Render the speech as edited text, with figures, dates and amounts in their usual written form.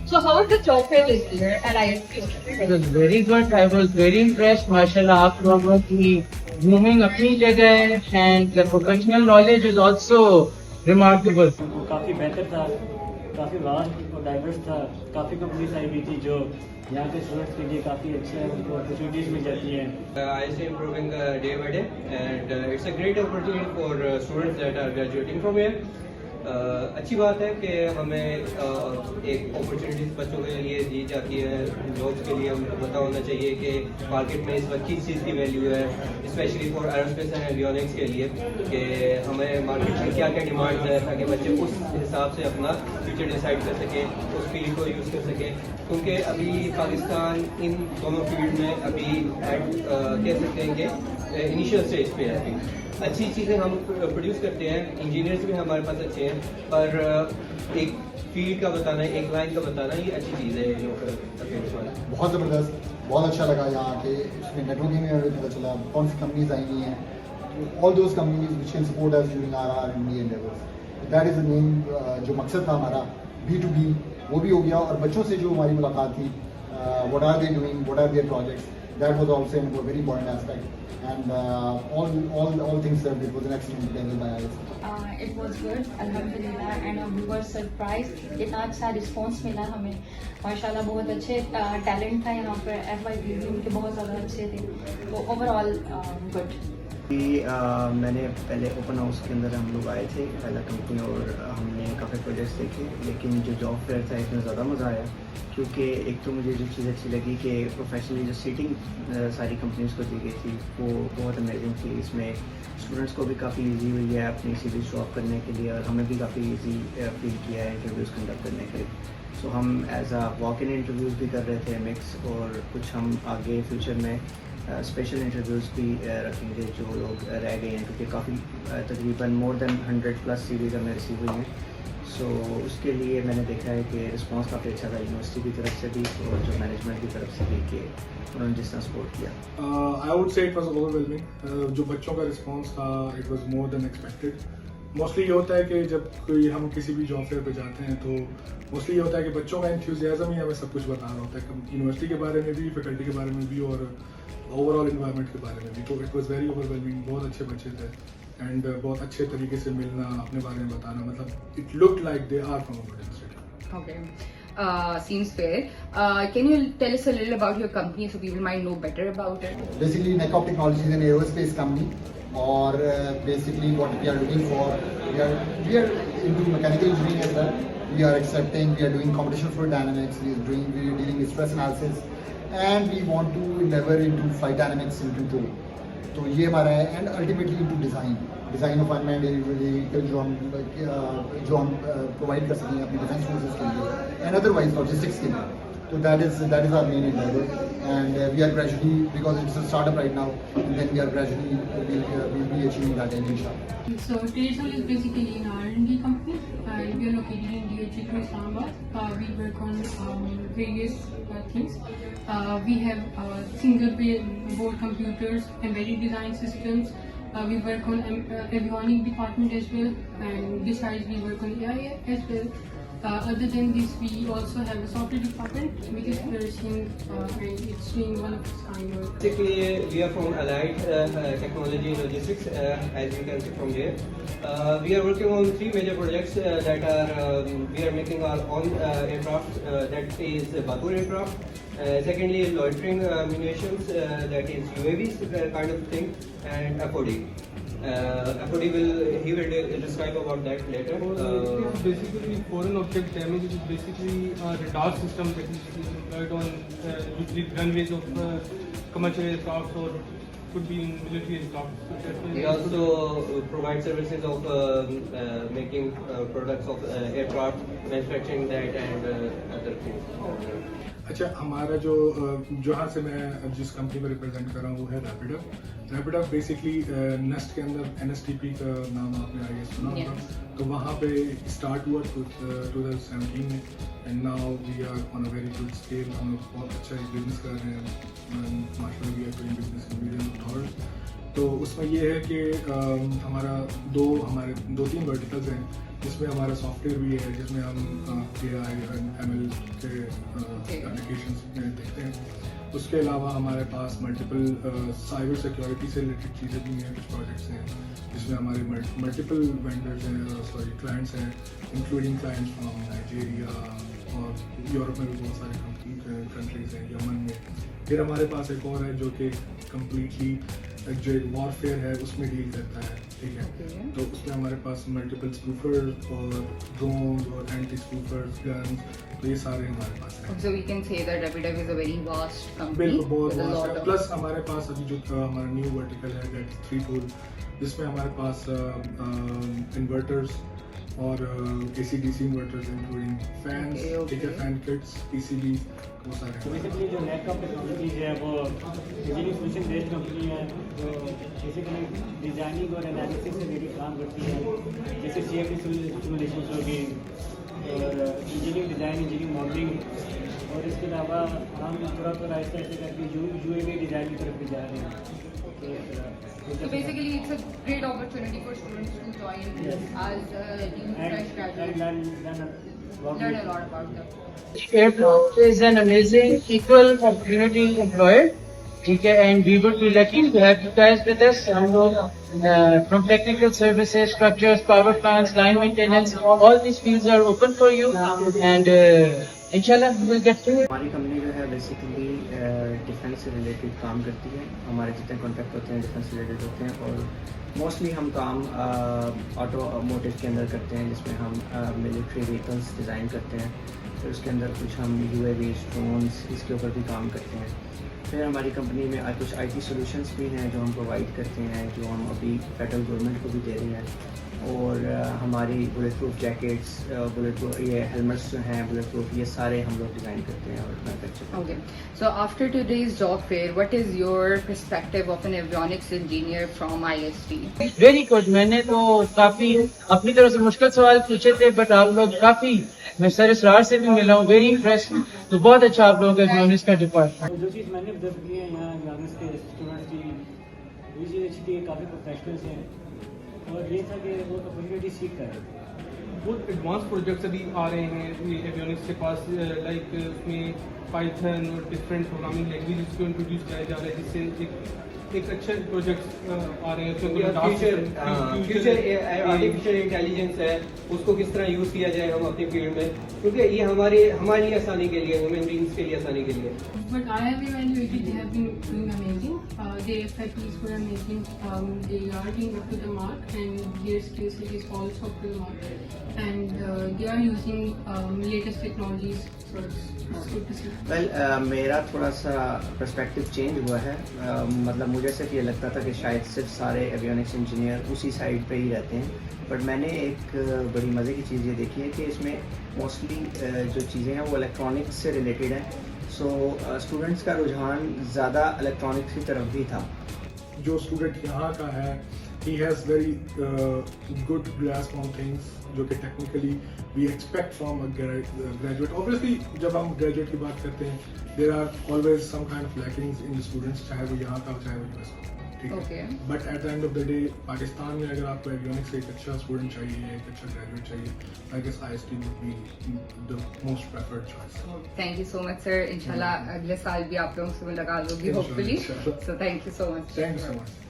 So how was the job fair this year at ISP? It was very good. I was very impressed. माशाल्लाह आप लोगों की grooming अपनी जगह है and the professional knowledge is also remarkable. काफ़ी बेहतर था, काफ़ी वास्ट और डाइवर्स था, काफ़ी कंपनीज आई हुई थी जो यहाँ के स्टूडेंट्स के लिए काफ़ी अच्छे हैं, उनको अपॉर्चुनिटीज़ मिल जाती हैं। ISA improving day by day, and it's a great opportunity for students that are graduating from here. अच्छी बात है कि हमें एक अपॉर्चुनिटीज बच्चों के लिए दी जाती है। जॉब्स के लिए हमको पता होना चाहिए कि मार्केट में इस वक्त किस चीज़ की वैल्यू है, specially for aerospace and avionics के लिए, कि हमें मार्केट में क्या क्या डिमांड है ताकि बच्चे उस हिसाब से अपना फ्यूचर डिसाइड कर सकें, उस फील्ड को यूज़ कर सकें। क्योंकि अभी पाकिस्तान इन दोनों फील्ड में अभी कह सकते हैं कि इनिशियल स्टेज पे है। अभी अच्छी चीज़ें हम प्रोड्यूस करते हैं, इंजीनियर्स भी हमारे पास अच्छे हैं, पर एक फील्ड का बताना, एक लाइन का बताना, ये अच्छी चीज़ है। बहुत ज़बरदस्त, बहुत अच्छा लगा यहाँ के उसमें नेटवर्किंग में हमें पता चला कौन सी कंपनीज आई हुई हैं, all those companies which can support us during our R&D endeavours. That is the main जो मकसद था हमारा B2B, वो भी हो गया। और बच्चों से जो हमारी मुलाकात थी, what are they doing, what are their projects, that was also a very important aspect, and all things served. It was an excellent delivery by ISP. It was good, alhamdulillah, and we were surprised. इतना अच्छा response मिला हमें, माशाल्लाह बहुत अच्छे talent था यहाँ पर। FYP भी उनके बहुत ज़्यादा अच्छे थे, तो ओवरऑल गुड। मैंने पहले ओपन हाउस के अंदर हम लोग आए थे, पहला कंपनी, और हमने काफ़ी प्रोजेक्ट्स देखे, लेकिन जो जॉब फेयर था इसमें ज़्यादा मज़ा आया, क्योंकि एक तो मुझे जो चीज़ अच्छी लगी कि प्रोफेशनली जो सीटिंग सारी कंपनीज को दी गई थी वो बहुत अमेजिंग थी। इसमें स्टूडेंट्स को भी काफ़ी इजी हुई है अपनी सीरीज शो ऑफ करने के लिए, और हमें भी काफ़ी इजी फील किया है इंटरव्यूज़ कंडक्ट करने के लिए। सो हम as a walk in interviews भी कर रहे थे मिक्स, और कुछ हम आगे फ्यूचर में स्पेशल इंटरव्यूज़ भी रखेंगे जो लोग रह गए हैं, क्योंकि काफ़ी तकरीबन मोर देन 100+ सीरीज़ हमें रिसीव हुई हैं। सो उसके लिए मैंने देखा है कि रिस्पांस काफ़ी अच्छा था यूनिवर्सिटी की तरफ से भी और जो मैनेजमेंट की तरफ से भी, कि उन्होंने जिस तरह सपोर्ट किया। I would say it was overwhelming. जो बच्चों का रिस्पांस था, it was more than expected. Mostly ये होता है कि जब कोई हम किसी भी जॉब फेयर पे जाते हैं तो मोस्टली ये होता है कि बच्चों का एंथुसियाज्म ही हमें सब कुछ बता रहा होता है, यूनिवर्सिटी के बारे में भी, फैकल्टी के बारे में भी, और ओवरऑल इन्वायरमेंट के बारे में भी। तो इट वाज वेरी ओवरवेलमिंग। बहुत अच्छे बच्चे थे, एंड बहुत अच्छे तरीके से मिलना, अपने बारे में बताना, मतलब it looked like they are from a good institute. Okay. Seems fair. Can you tell us a little about your company so people might know better about it? Basically, NECOP Technologies is an aerospace company, or basically what we are looking for, we are into mechanical engineering as well. We are doing computational fluid dynamics, we are dealing with stress analysis, and we want to endeavor into flight dynamics and control. तो ये हमारा है, and ultimately into design of unmanned vehicle जो हम provide कर सकें अपनी defence forces के लिए एंड अदरवाइज लॉजिस्टिक्स के लिए। तो that is our main endeavour, and we are gradually, because it's a startup right now, and then we are gradually we'll be achieving that end, inshallah. So Tradesol is basically an R&D company, and we are located in DHE to Islamabad. We work on various things. We have single board computers, embedded design systems. We work on avionic department as well, and besides we work on AI as well. Other than this, we also have a software department which is flourishing, and it's doing one of its kind work. Basically, we are from Allied Technology and Logistics, as you can see from here. We are working on 3 major projects that are, we are making our own aircraft, that is Batur aircraft. Secondly, loitering munitions, that is UAVs kind of thing, and FOD. FOD he will describe about that later. It's basically foreign object damage. It is basically a radar system that is employed on usually runways of commercial aircraft, or could be in military aircraft. We also provide services of making products of aircraft, manufacturing that, and other things. अच्छा, हमारा जो जहाँ से मैं जिस company को represent कर रहा हूँ वो है रैपिड अप। बेसिकली नेस्ट के अंदर NSTP का नाम आपने आगे सुना होगा। तो वहाँ पे स्टार्ट हुआ 2017 में and now we are on a very good scale. हम लोग बहुत अच्छा एक बिजनेस कर रहे हैं, माशाल्लाह we are doing business in medium third. तो उसमें ये है कि हमारे 2-3 वर्टिकल्स हैं, जिसमें हमारा सॉफ्टवेयर भी है, जिसमें हम AI और ML के एप्लीकेशंस देखते हैं। उसके अलावा हमारे पास मल्टीपल साइबर सिक्योरिटी से रिलेटेड चीज़ें भी हैं, कुछ प्रोजेक्ट्स हैं जिसमें हमारे मल्टीपल वेंडर्स हैं, क्लाइंट्स हैं, इंक्लूडिंग क्लाइंट्स फ्रॉम नाइजीरिया और यूरोप में भी बहुत सारे कंट्रीज हैं, यमन में। फिर हमारे पास एक और है जो कि कम्प्लीटली जो एक वॉरफेयर है उसमें डील करता है, ठीक है। तो उसमें हमारे पास मल्टीपल स्पूफर्स और ड्रोन और एंटी स्पूफर्स, गन्स, तो ये सारे हमारे पास हैं। So we can say that WW is a very vast company. बिल्कुल बहुत with a lot वास्ट है। of- प्लस हमारे पास अभी जो हमारा न्यू वर्टिकल है दैट 3 टूल, जिसमें हमारे पास इन्वर्टर्स और AC/DC इन्वर्टर्स इंक्लूडिंग फैंस, ठीक है, फैन किट्स, PCB, वो तो सारे। बेसिकली जो नेटवर्क टेक्नोलॉजीज है वो इंजीनियरिंग सोल्यूशन बेस्ड कंपनी है जो बेसिकली डिजाइनिंग और एनालिसिस से मेरी काम करती है, जैसे CFD सिमुलेशन होगी और इंजीनियरिंग डिज़ाइन, इंजीनियरिंग मॉडलिंग, और इसके अलावा हम थोड़ा ऐसे करके UAV डिज़ाइन की तरफ भी जा रहे हैं। So basically, it's a great opportunity for students to join as new fresh graduates. Learn a lot about them. Airport is an amazing equal opportunity employer. ठीक है, and we would be lucky to have you guys with us. हम लोग from technical services, structures, power plants, line maintenance, all these fields are open for you, and inshallah we will get through it. हमारी company जो है basically defence से related काम करती है। हमारे जितने कॉन्ट्रैक्ट होते हैं डिफेंस से रिलेटेड होते हैं, और मोस्टली हम काम ऑटोमोटिव के अंदर करते हैं, जिसमें हम मिलिट्री व्हीकल्स डिज़ाइन करते हैं। फिर उसके अंदर कुछ हम UAVs, ड्रोन्स, इसके ऊपर भी काम करते हैं। फिर हमारी कंपनी में कुछ IT सॉल्यूशंस भी हैं जो हम प्रोवाइड करते हैं, जो हम अभी फेडरल गवर्नमेंट को भी दे रहे हैं। और हमारी bullet proof jackets, bullet proof ये हेलमेट्स जो हैं बुलेट प्रूफ, ये सारे हम लोग डिज़ाइन करते हैं और मैन्युफैक्चर करते हैं। Okay. So after today's job fair, what is your perspective of an avionics engineer from IST? Very good. मैंने तो काफी अपनी तरफ से मुश्किल सवाल पूछे थे, बट आप लोग काफी, मैं सर इसरार से भी मिला हूँ, वेरी इम्प्रेस। तो बहुत अच्छा आप लोगों का इकोनॉमिक्स का डिपार्टमेंट। तो जो चीज़ मैंने ऑब्जर्व की है यहाँ इकोनॉमिक्स के स्टूडेंट्स की, ये चीज़ अच्छी थी, काफ़ी प्रोफेशनल्स हैं, और ये था कि वो अपॉर्चुनिटी सीख कर रहे हैं। बहुत एडवांस प्रोजेक्ट्स अभी आ रहे हैं एवियोनिक्स के पास, लाइक उसमें पाइथन और डिफरेंट प्रोग्रामिंग लैंग्वेजेस को इंट्रोड्यूस किया जा रहा है, जिससे एक अच्छे प्रोजेक्ट्स आ रहे हैं। फ्यूचर आर्टिफिशियल इंटेलिजेंस है, उसको किस तरह यूज़ किया जाए हम अपनी फील्ड में, क्योंकि ये हमारे लिए आसानी के लिए, ह्यूमन बींग्स के लिए आसानी के लिए। But I have evaluated, they have been doing amazing. Their faculties were amazing. They are being up to the mark, and their skill set is also up to the mark. And they are using latest technologies. So it's good to see. Well मेरा थोड़ा सा perspective change हुआ है। मतलब मुझे सिर्फ ये लगता था कि शायद सिर्फ सारे एवियोनिक्स इंजीनियर उसी साइड पे ही रहते हैं, बट मैंने एक बड़ी मज़े की चीज़ ये देखी है कि इसमें मोस्टली जो चीज़ें हैं वो इलेक्ट्रॉनिक्स से रिलेटेड हैं। सो स्टूडेंट्स का रुझान ज़्यादा इलेक्ट्रॉनिक्स की तरफ भी था। जो स्टूडेंट यहाँ का है, he has very good grasp on things जो कि technically we expect from a graduate. Obviously जब हम graduate की बात करते हैं, there are always some kind of lackings in students, चाहे वो यहाँ का हो चाहे वो US का, ठीक है। But at the end of the day, Pakistan में अगर आपको एवियोनिक्स से एक अच्छा स्टूडेंट चाहिए, एक अच्छा ग्रेजुएट चाहिए, I guess IST would be the most preferred choice. Thank you so much, sir. Inshallah, अगले साल भी आप लोगों से मुलाकात होगी, hopefully. Inshallah. So thank you so much. Thank you so much.